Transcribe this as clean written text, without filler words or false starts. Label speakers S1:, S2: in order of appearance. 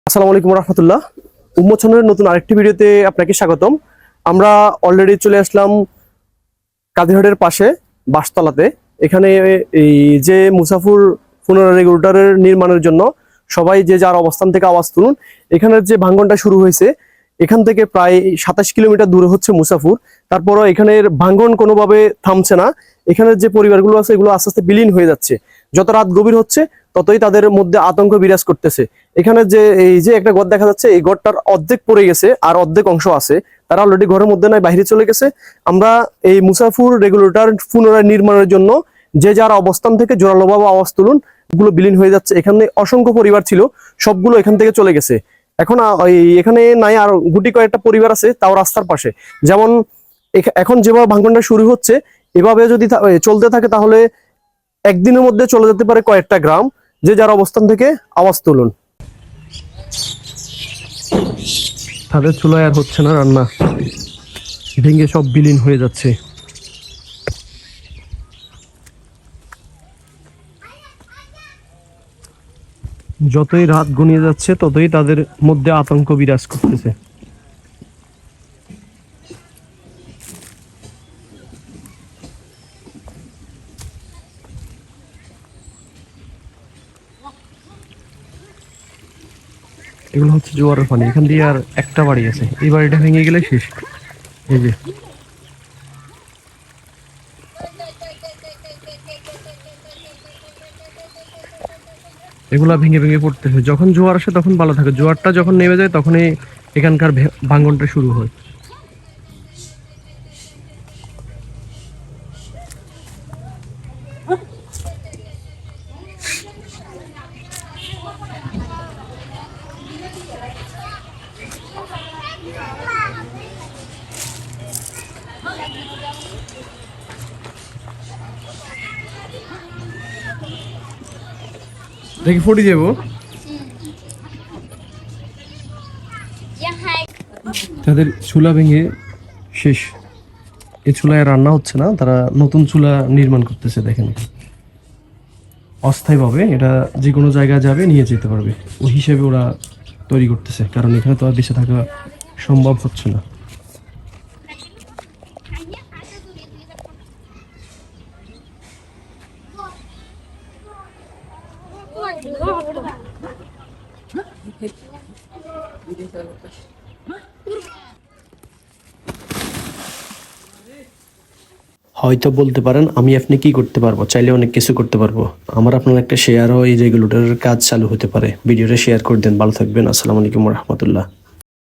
S1: আসসালামু আলাইকুম রহমতুল্লাহ। উন্মোচনের নতুন আরেকটি ভিডিওতে আপনাকে স্বাগতম। আমরা অলরেডি চলে আসলাম কাদিহাটের পাশে বাসতলাতে। এখানে এই যে মুসাফুর পুনরায় রেগুলেটরের নির্মাণের জন্য সবাই যে যার অবস্থান থেকে আওয়াজ তুলুন। এখানের যে ভাঙ্গনটা শুরু হয়েছে এখান থেকে প্রায় ২৭ কিলোমিটার দূরে হচ্ছে মুসাফুর। তারপরও এখানের ভাঙ্গন কোনোভাবে থামছে না। এখানের যে পরিবারগুলো আছে এগুলো আস্তে আস্তে বিলীন হয়ে যাচ্ছে। যত রাত গভীর হচ্ছে ততই তাদের মধ্যে আতঙ্ক বিরাজ করতেছে। এখানে যে এই যে একটা ঘর দেখা যাচ্ছে, এই ঘরটার অর্ধেক পড়ে গেছে আর অর্ধেক অংশ আছে। তারা অলরেডি ঘরের মধ্যে নাই, বাইরে চলে গেছে। আমরা এই মুসাফুর রেগুলেটর পুনরায় নির্মাণের জন্য যে যার অবস্থান থেকে জোরালোভাবে আওয়াজ তুলুন। গুলো বিলীন হয়ে যাচ্ছে। এখানে অসংখ্য পরিবার ছিল, সবগুলো এখান থেকে চলে গেছে। এখন এখানে নাই, আর গুটি কয়েকটা পরিবার আছে, তাও রাস্তার পাশে। যেমন এখন যেভাবে ভাঙনটা শুরু হচ্ছে এভাবে যদি চলতে থাকে তাহলে একদিনের মধ্যে চলে যেতে পারে কয়েকটা গ্রাম। যে যার অবস্থান থেকে আওয়াজ তুলুন। তাদের চুলায় আর হচ্ছে না রান্না, ভেঙে সব বিলীন হয়ে যাচ্ছে। যতই রাত গনিয়ে যাচ্ছে ততই তাদের মধ্যে আতঙ্ক বিরাজ করতেছে। এগুলো হচ্ছে জোয়ারের পানি। এখান দিয়ে আর একটা বাড়ি আছে, এই বাড়িটা ভেঙে গেলে শেষ। এই যে এগুলা ভেঙে ভেঙে পড়তেছে। যখন জোয়ার আসে তখন ভালো থাকে, জোয়ারটা যখন নেমে যায় তখনই এখানকার ভাঙনটা শুরু হয়। দেখি ফুটি যাবো। তাদের চুলা ভেঙে শেষ। এই চুলায় রান্না হচ্ছে না, তারা নতুন চুলা নির্মাণ করতেছে। দেখেন অস্থায়ীভাবে এটা যে কোনো জায়গায় যাবে নিয়ে যেতে পারবে, ওই হিসেবে ওরা তৈরি করতেছে। কারণ এখানে তো আর বেঁচে থাকা সম্ভব হচ্ছে না। হয়তো বলতে পারেন আমি আপনি কি করতে পারবো, চাইলে অনেক কিছু করতে পারবো। আমার আপনার একটা শেয়ারও এই রেগুলেটরের কাজ চালু হতে পারে। ভিডিওটা শেয়ার করে দেন। ভালো থাকবেন। আসসালামু আলাইকুম রহমতুল্লাহ।